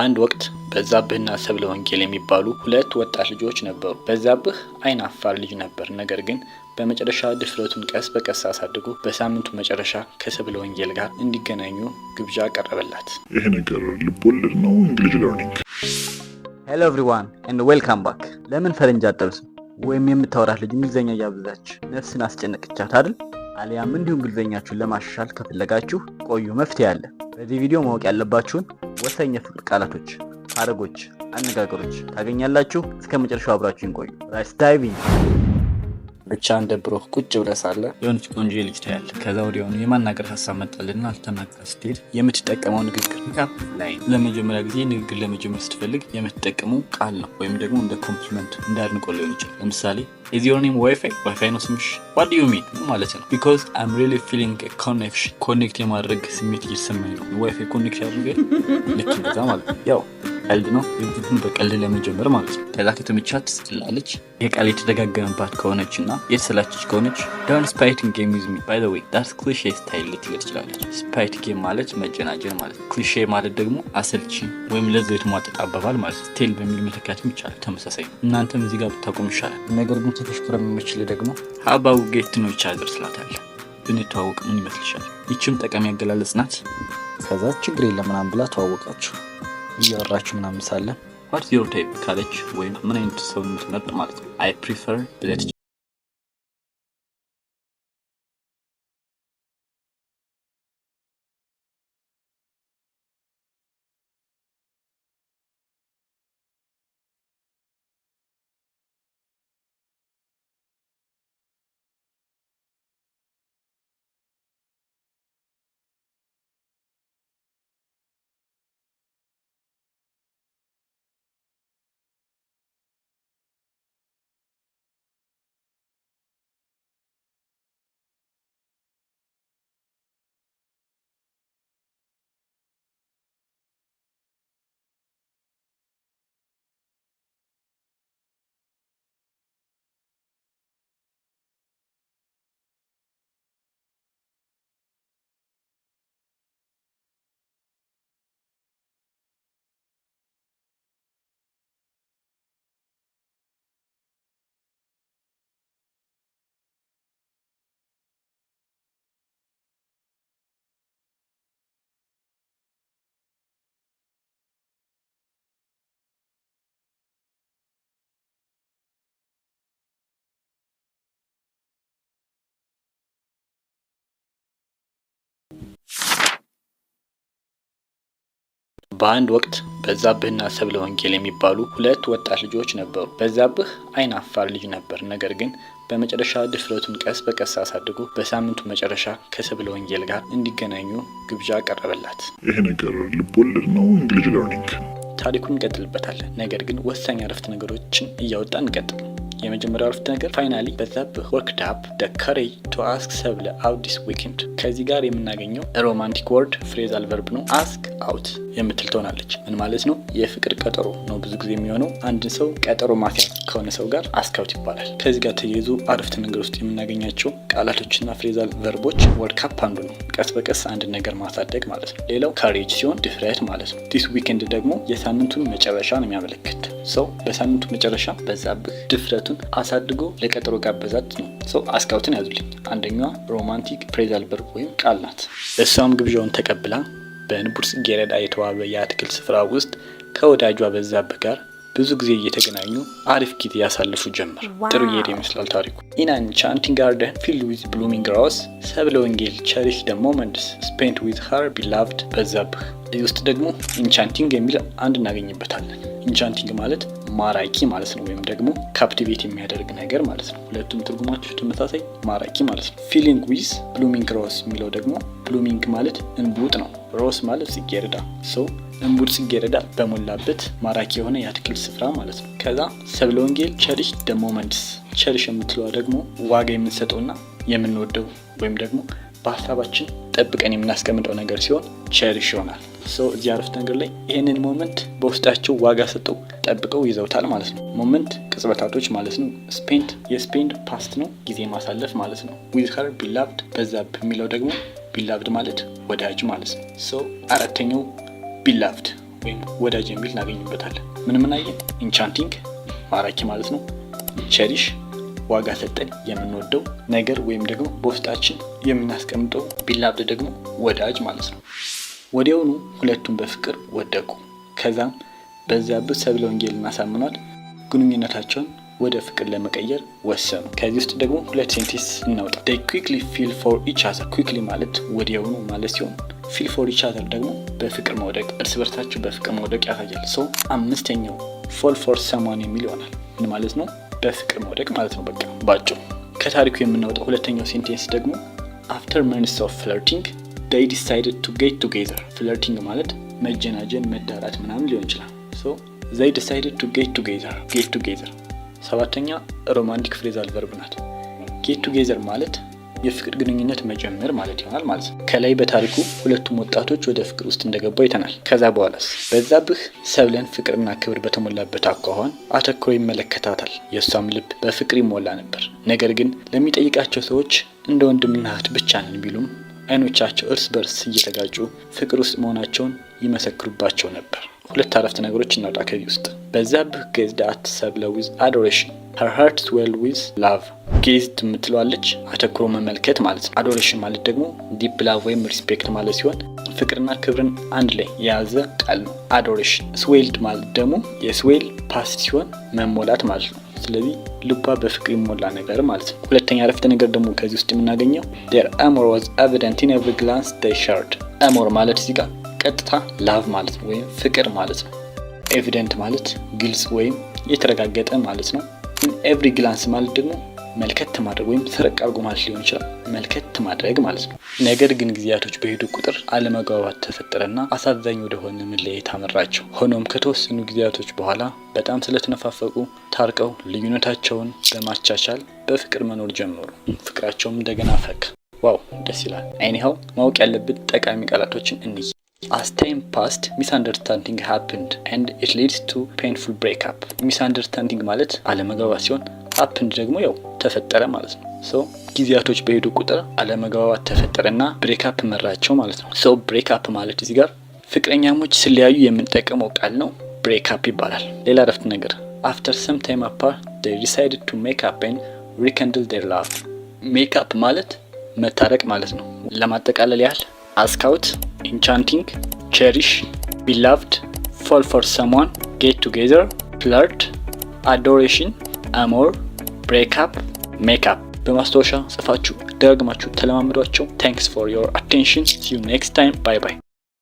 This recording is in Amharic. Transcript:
አንድ ወቅት በዛብህና ሰብለ ወንጌል የሚባሉ ሁለት ወጣት ልጆች ነበሩ። በዛብህ አይን አፋር ልጅ ነበር። ነገር ግን በመጨረሻ ድፍረቱን ቀስ በቀስ አሳድጎ በሳምንቱ መጨረሻ ከሰብለ ወንጌል ጋር እንዲገናኙ ግብዣ ቀረበላት። ይሄ ነገር ልቦለድ ነው? እንግሊሽ ለርኒንግ። ሄሎ ኤቭሪዋን ኤንድ ዌልካም ባክ። ለምን ፈረንጅ አጠብስም? ወይም የምታወራት ልጅ እንግሊዘኛ እያበዛች ነፍስን አስጨነቅቻት አይደል? አሊያም እንዲሁ እንግሊዘኛችሁን ለማሻሻል ከፈለጋችሁ ቆዩ፣ መፍትሄ አለ። በዚህ ቪዲዮ ማወቅ ያለባችሁን ወሳኝ የፍቅር ቃላቶች፣ ሐረጎች፣ አነጋገሮች ታገኛላችሁ። እስከ መጨረሻው አብራችሁን ቆዩ። ራይስ ዳይቪንግ። ብቻ እንደ ብሮህ ቁጭ ብለህ ሳለ የሆነች ቆንጆ ልጅ ታያለህ። ከዛ ወዲያውኑ የማናገር ሀሳብ መጣልና አልተናገር ስትሄድ የምትጠቀመው ንግግር ፒክአፕ ላይን። ለመጀመሪያ ጊዜ ንግግር ለመጀመር ስትፈልግ የምትጠቀመው ቃል ነው፣ ወይም ደግሞ እንደ ኮምፕሊመንት እንዳድንቆ ሊሆን ይችላል። ለምሳሌ is your name ዋይፋይ ነው ስምሽ? what do you mean ማለት ነው። because I'm really feeling a connection ኮኔክት የማድረግ ስሜት እየተሰማኝ ነው። ዋይፋይ ኮኔክት ያደርጋል። ልክ እንደዛ ማለት ነው። ያው ቀልድ ነው፣ ግን በቀልድ ለመጀመር ማለት ነው። ከዛ ከተመቻት ትላለች። የቃል የተደጋገመባት ከሆነችና የተሰላችች ከሆነች don't spite game with me by the way that's cliché style ልትል ትችላለች። spite game ማለት መጀናጀን ማለት ነው። ክሊሼ ማለት ደግሞ አሰልቺ ወይም ለዘው የተሟጠጠ አባባል ማለት ነው። ስቴል በሚል መተካትም ይቻላል። ተመሳሳይ ነው። እናንተም እዚህ ጋር ብታቆም ይሻላል። ነገር ግን ተሽከረም የምችል ደግሞ how about get to know each other ስላታለህ። ብንተዋወቅ ምን ይመስልሻል? ይችም ጠቃሚ አገላለጽ ናት። ከዛ ችግር የለም ምናምን ብላ ተዋወቃችሁ እያወራችሁ ምናምን ሳለ what's your type ካለች ወይም ምን አይነት ሰው የምትመርጥ ማለት ነው። I prefer ብለህ በአንድ ወቅት በዛብህና ሰብለ ወንጌል የሚባሉ ሁለት ወጣት ልጆች ነበሩ። በዛብህ አይን አፋር ልጅ ነበር። ነገር ግን በመጨረሻ ድፍረቱን ቀስ በቀስ አሳድጎ በሳምንቱ መጨረሻ ከሰብለ ወንጌል ጋር እንዲገናኙ ግብዣ ቀረበላት። ይሄ ነገር ልቦለድ ነው? እንግሊሽ ለርኒንግ። ታሪኩን እንቀጥልበታለን። ነገር ግን ወሳኝ አረፍተ ነገሮችን እያወጣን እንቀጥል። የመጀመሪያው አረፍተ ነገር ፋይናሊ በዛብህ worked up the courage to ask ሰብለ out this weekend። ከዚህ ጋር የምናገኘው ሮማንቲክ ወርድ ፍሬዛል ቨርብ ነው። ask out የምትል ትሆናለች። ምን ማለት ነው? የፍቅር ቀጠሮ ነው ብዙ ጊዜ የሚሆነው። አንድ ሰው ቀጠሮ ማስያዝ ከሆነ ሰው ጋር ask out ይባላል። ከዚህ ጋር ተያይዞ አረፍተ ነገር ውስጥ የምናገኛቸው ቃላቶችና ፍሬዛል ቨርቦች work up አንዱ ነው፣ ቀስ በቀስ አንድ ነገር ማሳደግ ማለት ነው። ሌላው courage ሲሆን ድፍረት ማለት ነው። this weekend ደግሞ የሳምንቱን መጨረሻ ነው የሚያመለክት። ሰው በሳምንቱ መጨረሻ በዛብህ ድፍረቱን አሳድጎ ለቀጠሮ ጋበዛት ነው። ሰው ask outን ያዙልኝ። አንደኛዋ ሮማንቲክ ፍሬዛል ቨርብ ወይም ቃል ናት። እሷም ግብዣውን ተቀብላ በንቡር ጽጌረዳ የተዋበ የአትክልት ስፍራ ውስጥ ከወዳጇ በዛብህ ጋር ብዙ ጊዜ እየተገናኙ አሪፍ ጊዜ ያሳልፉ ጀመር። ጥሩ እየሄደ ይመስላል ታሪኩ። in an enchanting garden filled with blooming roses ሰብለ ወንጌል cherished the moments spent with her beloved በዛብህ። እዚህ ውስጥ ደግሞ ኢንቻንቲንግ የሚል አንድ እናገኝበታለን። ኢንቻንቲንግ ማለት ማራኪ ማለት ነው፣ ወይም ደግሞ ካፕቲቬት የሚያደርግ ነገር ማለት ነው። ሁለቱም ትርጉማቸው ተመሳሳይ ማራኪ ማለት ነው። ፊሊንግ ዊዝ ብሉሚንግ ሮስ የሚለው ደግሞ ብሉሚንግ ማለት እንቡጥ ነው፣ ሮስ ማለት ጽጌረዳ። ሶ እንቡጥ ጽጌረዳ በሞላበት ማራኪ የሆነ የአትክልት ስፍራ ማለት ነው። ከዛ ሰብለ ወንጌል ቸሪሽ ደ ሞመንትስ። ቸሪሽ የምትለዋ ደግሞ ዋጋ የምንሰጠውና የምንወደው ወይም ደግሞ በሀሳባችን ጠብቀን የምናስቀምጠው ነገር ሲሆን ቸሪሽ ይሆናል። ሶ እዚህ አረፍተ ነገር ላይ ይሄንን ሞመንት በውስጣቸው ዋጋ ሰጠው ጠብቀው ይዘውታል ማለት ነው። ሞመንት ቅጽበታቶች ማለት ነው። ስፔንድ የስፔንድ ፓስት ነው፣ ጊዜ ማሳለፍ ማለት ነው። ዊዝ ሀር ቢላቭድ በዛብህ የሚለው ደግሞ ቢላቭድ ማለት ወዳጅ ማለት ነው። ሶ አራተኛው ቢላቭድ ወይም ወዳጅ የሚል እናገኝበታለን። ምን አየን? ኢንቻንቲንግ ማራኪ ማለት ነው። ቸሪሽ ዋጋ ሰጠን የምንወደው ነገር ወይም ደግሞ በውስጣችን የምናስቀምጠው። ቢላቭድ ደግሞ ወዳጅ ማለት ነው። ወዲያውኑ ሁለቱም በፍቅር ወደቁ። ከዛም በዛብህ ሰብለ ወንጌልን አሳምኗት ግንኙነታቸውን ወደ ፍቅር ለመቀየር ወሰኑ። ከዚህ ውስጥ ደግሞ ሁለት ሴንቴንስ እናውጣ። they quickly feel for each other quickly ማለት ወዲያውኑ ማለት ሲሆን feel for each other ደግሞ በፍቅር መውደቅ፣ እርስ በርሳቸው በፍቅር መውደቅ ያሳያል። ሶ አምስተኛው fall for someone የሚል ይሆናል። ምን ማለት ነው? በፍቅር መውደቅ ማለት ነው። በቃ ባጭሩ ከታሪኩ የምናወጣው ሁለተኛው ሴንቴንስ ደግሞ after months of flirting they decided to get together። ፍለርቲንግ ማለት መጀናጀን፣ መዳራት ምናምን ሊሆን ይችላል። ሶ they decided to get together። ሰባተኛ ሮማንቲክ ፍሬዛል ቨርብ ናት። ጌት ቱጌዘር ማለት የፍቅር ግንኙነት መጀመር ማለት ይሆናል ማለት ነው። ከላይ በታሪኩ ሁለቱም ወጣቶች ወደ ፍቅር ውስጥ እንደገቡ አይተናል። ከዛ በኋላስ በዛብህ ሰብለን ፍቅርና ክብር በተሞላበት አኳኋን አተኩሮ ይመለከታታል። የእሷም ልብ በፍቅር ይሞላ ነበር። ነገር ግን ለሚጠይቃቸው ሰዎች እንደ ወንድምና እህት ብቻ ነን ቢሉም አይኖቻቸው እርስ በርስ እየተጋጩ ፍቅር ውስጥ መሆናቸውን ይመሰክሩባቸው ነበር። ሁለት አረፍተ ነገሮች እናውጣ ከዚህ ውስጥ። በዛብህ gazed at ሰብለ with adoration her heart swelled with love። gazed የምትለዋለች አተኩሮ መመልከት ማለት ነው። adoration ማለት ደግሞ deep love ወይም respect ማለት ሲሆን ፍቅርና ክብርን አንድ ላይ የያዘ ቃል ነው adoration። swelled ማለት ደግሞ የስዌል ፓስት ሲሆን መሞላት ማለት ነው። ስለዚህ ልቧ በፍቅር ይሞላ ነገር ማለት ነው። ሁለተኛ አረፍተ ነገር ደግሞ ከዚህ ውስጥ የምናገኘው their amour was evident in every glance they shared። amour ማለት እዚህ ጋር ቀጥታ ላቭ ማለት ነው ወይም ፍቅር ማለት ነው። ኤቪደንት ማለት ግልጽ ወይም የተረጋገጠ ማለት ነው። ኢን ኤቭሪ ግላንስ ማለት ደግሞ መልከት ማድረግ ወይም ሰረቅ አድርጎ ማለት ሊሆን ይችላል። መልከት ማድረግ ማለት ነው። ነገር ግን ጊዜያቶች በሄዱ ቁጥር አለመግባባት ተፈጠረና አሳዛኝ ወደሆነ መለያየት አመራቸው። ሆኖም ከተወሰኑ ጊዜያቶች በኋላ በጣም ስለተነፋፈቁ ታርቀው ልዩነታቸውን በማቻቻል በፍቅር መኖር ጀመሩ። ፍቅራቸውም እንደገና ፈካ። ዋው ደስ ይላል። ኤኒሃው ማወቅ ያለብን ጠቃሚ ቃላቶችን እንይ። As time passed, misunderstanding happened and it leads to painful breakup። misunderstanding ማለት አለመግባባት ሲሆን happened ደግሞ ያው ተፈጠረ ማለት ነው። ሶ ጊዜያቶች በሄዱ ቁጥር አለመግባባት ተፈጠረና ብሬክአፕ መራቸው ማለት ነው። ሶ ብሬክአፕ ማለት እዚህ ጋር ፍቅረኛሞች ሲለያዩ የምንጠቀመው ቃል ነው። ብሬክአፕ ይባላል። ሌላ አረፍተ ነገር after some time apart they decided to make up and rekindle their love። make up ማለት መታረቅ ማለት ነው። ለማጠቃለል ያህል ask out, enchanting, cherish, beloved, fall for someone, get together, flirt, adoration, amour, break up, make up። በማስታወሻ ጽፋችሁ ደጋግማችሁ ተለማመዷቸው። Thanks for your attention. See you next time. Bye bye.